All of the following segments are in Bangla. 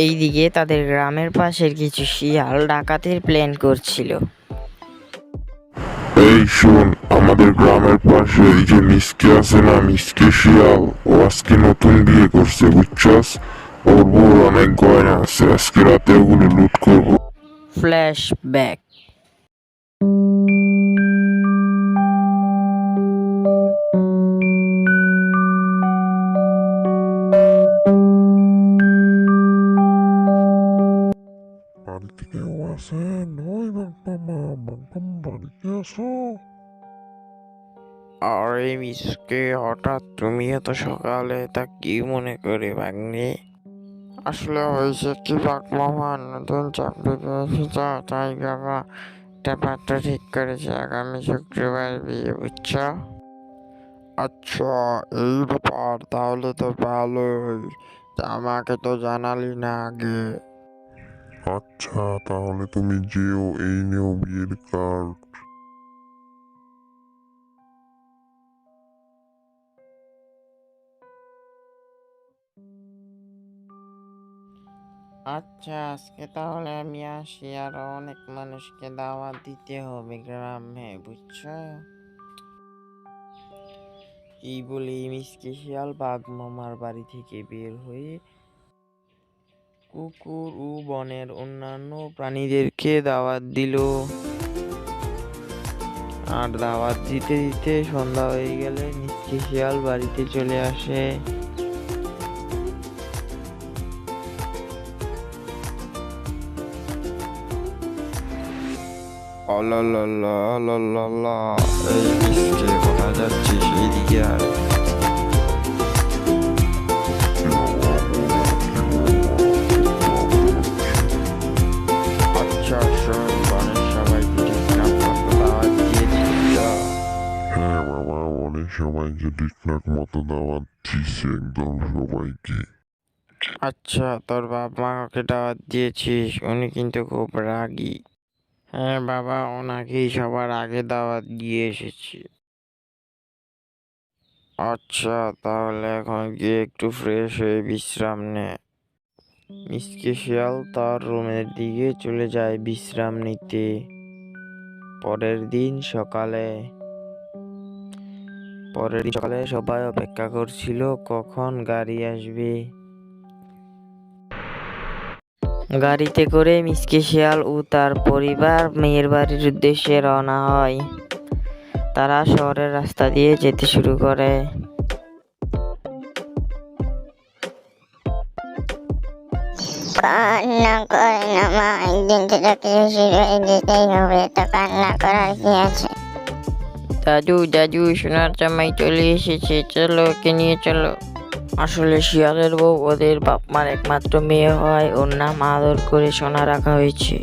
এইদিকে তাদের গ্রামের পাশের কিছু শিয়াল ডাকাতির প্ল্যান করছিল। এই শোন, আমাদের গ্রামের পাশে এই যে মিসকে আছে না, মিসকে শিয়াল, ও আজকে নতুন বিয়ে করছে বুঝছস। ওর বউর অনেক গয়না আছে, আজকে রাতে ওগুলো লুট করবো। ফ্ল্যাশব্যাক। বাড়িতে কেউ আছেন? ওই বাবা, বাড়িতে আসো। আরে মিসকে, হঠাৎ তুমি এত সকালে, তা কি মনে করে ভাগ্নে? আসলে হয়েছে কি বাক মামা নতুন চাকরি পেয়েছি তো, তাই বাবা ব্যাপারটা ঠিক করেছে, আগামী শুক্রবার বিয়ে, বুঝছো? আচ্ছা, এই ব্যাপার, তাহলে তো ভালোই। তা আমাকে তো জানালি না আগে। আচ্ছা, তাহলে তুমি যেও, এই নেও বিয়ের কার্ড। আচ্ছা, আজকে তাহলে আমি আসি, আরো অনেক মানুষকে দাওয়াত দিতে হবে গ্রামে, বুঝছো? এই বলে মিসকে শিয়াল বাঘ মামার বাড়ি থেকে বের হয়ে কুকুর ও বনের অন্যান্য প্রাণীদেরকে দাওয়াত দিল। আর দাওয়াত দিতে দিতে সন্ধ্যা হয়ে গেলে মিসকে শিয়াল বাড়িতে চলে আসে। অলালালা, অলালালা, এই মিসকে, কোথায় যাচ্ছিস? এইদিকে আয়। আচ্ছা শোন, বনের সবাইকে ঠিকঠাক মতো দাওয়াত দিয়েছিস তো? হ্যাঁ বাবা, অনেক সবাইকে ঠিকঠাক মতো দাওয়াত দিচ্ছে, একদম সবাইকে। আচ্ছা, তোর বাপ মাকে দাওয়াত দিয়েছিস? উনি কিন্তু খুব রাগী। হ্যাঁ বাবা, ওনাকেই সবার আগে দাওয়াত দিয়ে এসেছি। আচ্ছা, তাহলে এখন গিয়ে একটু ফ্রেশ হয়ে বিশ্রাম নে। মিসকে শিয়াল তার রুমের দিকে চলে যায় বিশ্রাম নিতে। পরের দিন সকালে সবাই অপেক্ষা করছিল কখন গাড়ি আসবে। গাড়িতে করে মিসকে শিয়াল ও তার পরিবার মেয়ের বাড়ির উদ্দেশ্যে রওনা হয়। তারা শহরের রাস্তা দিয়ে যেতে শুরু করে। কান্না করে না মা, একদিন তো তোকে শিখিয়ে দিতেই হবে, তো কান্না করার কি আছে? দাদু দাদু, সোনার জামাই চলে এসেছে, চলো ওকে নিয়ে চলো। আসলে শিয়ালের বউ ওদের বাপ মার একমাত্র মেয়ে হয়, ওর নাম আদর করে সোনা রাখা হয়েছে।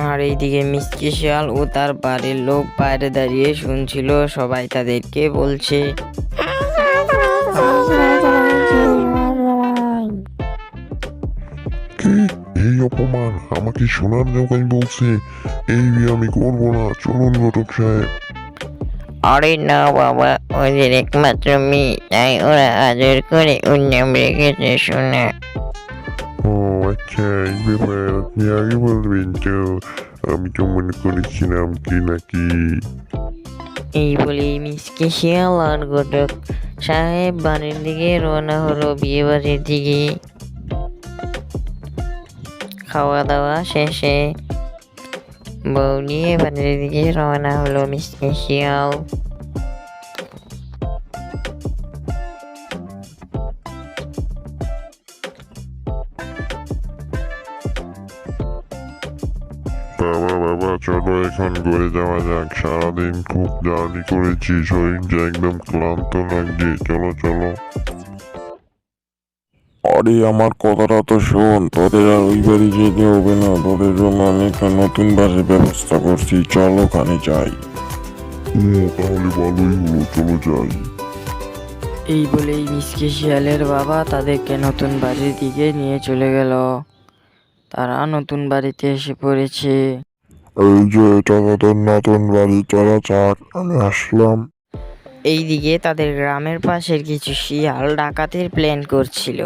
আর এইদিকে মিসকে শিয়াল ও তার বাড়ির লোক বাইরে দাঁড়িয়ে শুনছিল, সবাই তাদেরকে বলছে, কি? এই অপমান! আমাকে সোনার জামাই বলছে? এই বিয়ে আমি করবো না, চলুন ঘটক সাহেব। আরে না বাবা, ওদের একমাত্র মেয়ে, তাই ওরা আদর করে ওর নাম রেখেছে সোনা। ও আচ্ছা, এই ব্যাপার, আপনি আগে বলবেন তো, আমি তো মনে করেছিলাম কি নাকি। এই বলে মিসকে শিয়াল আর ঘটক সাহেব বাড়ির দিকে রওনা হলো, বিয়ে বাড়ির দিকে। খাওয়া দাওয়া শেষে বউ নিয়ে বাড়ির দিকে রওনা হলো মিসকে শিয়াল। বাবা বাবা, চলো এখন ঘরে যাওয়া যাক, সারাদিন খুব জার্নি করেছি, শরীরটা একদম ক্লান্ত লাগছে, চলো চলো। আরে আমার কথাটা তো শোন, তোদের আর ওই বাড়ি যেতে হবে না, তোদের জন্য আমি একটা নতুন বাসের ব্যবস্থা করছি, চলো ওখানে যাই। তাহলে ভালোই হলো, চলো যাই। এই বলেই মিসকে শিয়ালের বাবা তাদেরকে নতুন বাড়ির দিকে নিয়ে চলে গেল। তারা নতুন বাড়িতে এসে পড়েছে। এই যে এটা তোদের নতুন বাড়ি, চলো যাক, আমি আসলাম। এইদিকে তাদের গ্রামের পাশের কিছু শিয়াল ডাকাতির প্ল্যান করছিল।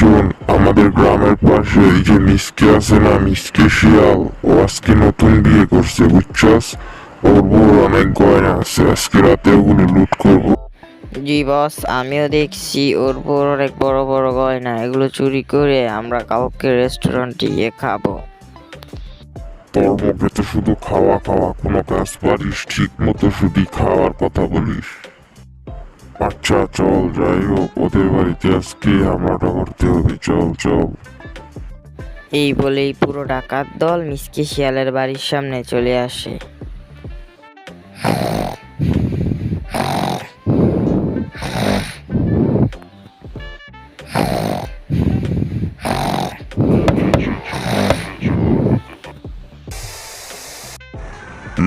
শোন, আমাদের গ্রামের পাশে এই যে মিসকে আছে না, মিসকে শিয়াল, ও আজকে নতুন বিয়ে করছে বুঝছস। ওর বউর অনেক গয়না আছে, আজকে রাতে ওগুলো লুট করবো। জি বস, আমিও দেখছি ওর বড় অনেক বড় বড় গয়না, এগুলো চুরি করে আমরা কাউকে রেস্টুরেন্টে গিয়ে খাবো। তোর মুখে তো শুধু খাওয়া খাওয়া, কোনো কাজ পারিস ঠিক মতো, শুধু খাওয়ার কথা বলিস। আচ্ছা চল, যাই হোক ওদের বাড়িতে আজকে হামলাটা করতে হবে, চল চল। এই বলেই পুরো ডাকাত দল মিসকে শিয়ালের বাড়ির সামনে চলে আসে।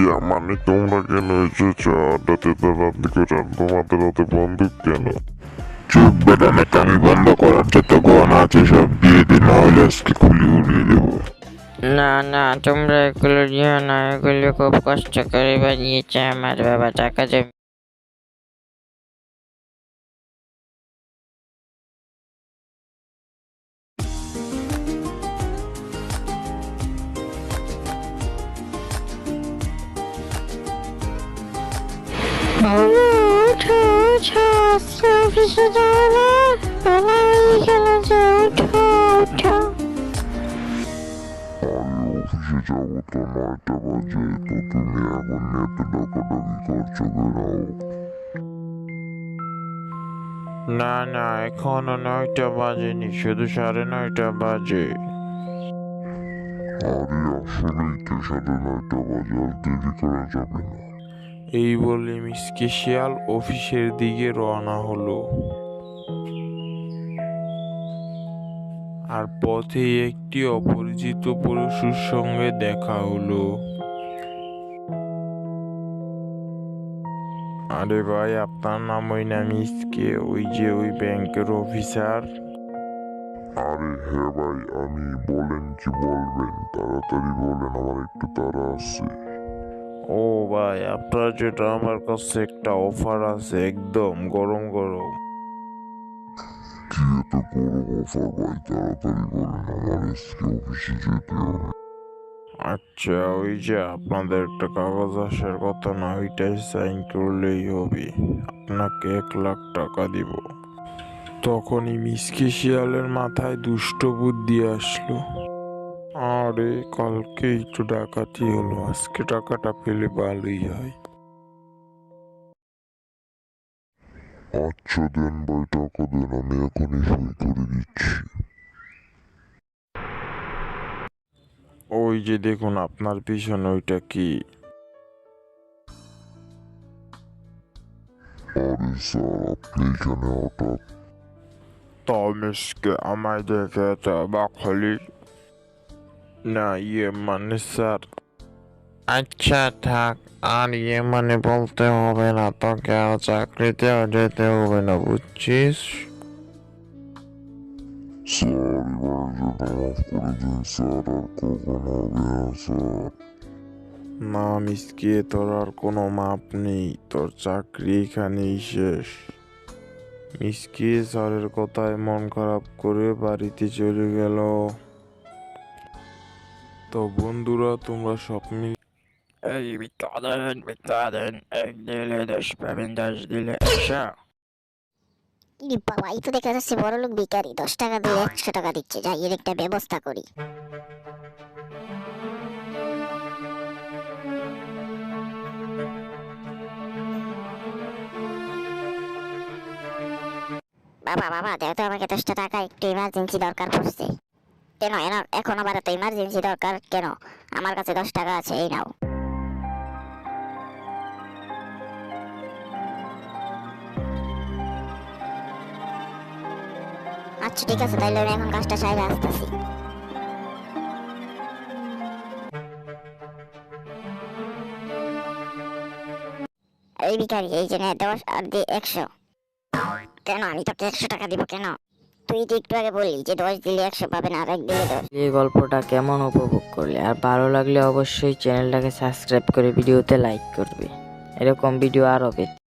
ইয়া মানে তোমরা কেন এসেছো আড্ডাতে? তো রাত করে তোমাদের হাতে বন্দুক কেন? চুপ বেটা, আমি বন্ধ করার যত গহনা আছে সব দিয়ে দিন, নাহলে আজকে খুলি উড়িয়ে দেবো। না না, তোমরা এগুলো দিও না, এগুলো খুব কষ্ট করে বানিয়েছে আমার বাবা, টাকা জমি। অফিসে যাও না, বেলা হয়ে গেল যে, উঠো উঠো। আমি অফিসে যাবো তো 9টা বাজে, তো তুমি এখন এত ডাকাডাকি করছো কেন? না না, এখনো 9টা বাজেনি, শুধু 9:30 বাজে। আরে আসলেই তো 9:30 বাজে, আর দেরি করা যাবে না। এই বলে মিসকে শিয়াল অফিসের দিকে রওনা হলো। আর পথে একটি অপরিচিত পুরুষের সঙ্গে দেখা হলো। আরে ভাই, আপনার নাম ওই না মিসকে, ওই যে ওই ব্যাংকের অফিসার? আরে হ্যাঁ ভাই আমি, বলেন কি বলবেন, তাড়াতাড়ি বলেন, আমার একটু তাড়া আছে। ও ভাই, আপনার যেটা আমার কাছে একটা অফার আছে, একদম গরম গরম। কি এত বড় অফার ভাই, তাড়াতাড়ি বলেন, আমার আজকে অফিসে যেতে হবে। আচ্ছা, ওই যে আপনাদের একটা কাগজ আসার কথা না, ওইটাই সাইন করলেই হবে, আপনাকে 1 লাখ টাকা দিব। তখনই মিসকে শিয়ালের মাথায় দুষ্ট বুদ্ধি আসলো। আরে কালকেই তো ডাকাতি হলো, আজকে টাকাটা পেলে ভালোই হয়। আচ্ছা দেন ভাই, টাকা দেন, আমি এখনই সই করে দিচ্ছি। ওই যে দেখুন আপনার পিছনে, ওইটা কি? আরে স্যার, আপনি এখানে হঠাৎ? তো মিসকে আমায় দেখে তো বাকলি না, মানে স্যার। আচ্ছা থাক, আর মানে বলতে হবে না, তোকে আর চাকরিতেও যেতে হবে না, বুঝছিস? স্যার এবার জন্য মাফ করে দিন স্যার, আর কখনো হবে না স্যার। না মিসকে, তোর আর কোনো মাপ নেই, তোর চাকরি এখানেই শেষ। মিসকে স্যারের কথায় মন খারাপ করে বাড়িতে চলে গেল। তো বন্ধুরা, তোমরা সব মিলে এই বিদ্যাধন 1 দিলে 10 পাবেন, 10 দিলে 100। ই বাবা, এই তো দেখা যাচ্ছে বড় লোক ভিখারি, 10 টাকা দিয়ে 100 টাকা দিচ্ছে, যাই এর একটা ব্যবস্থা করি। বাবা বাবা, দেও তো আমাকে 10 টাকা, একটু ইমার্জেন্সি দরকার পড়ছে। কেন এখন আবার এত ইমার্জেন্সি দরকার কেন? আমার কাছে 10 টাকা আছে, এই নাও। আচ্ছা ঠিক আছে, তাইলে আমি এখন কাজটা সাইডে আসতেছি। এই ভিখারি, এই যে নে 10 আর দিয়ে 100। কেন আমি তোকে 100 টাকা দিব কেন? তুই তো একটু আগে বললি যে 10 দিলে 100 পাবেন, আর 1 দিলে 10। এই গল্পটা কেমন উপভোগ করলে, আর ভালো লাগলে অবশ্যই চ্যানেলটাকে সাবস্ক্রাইব করে ভিডিওতে লাইক করবে, এরকম ভিডিও আরও পেতে।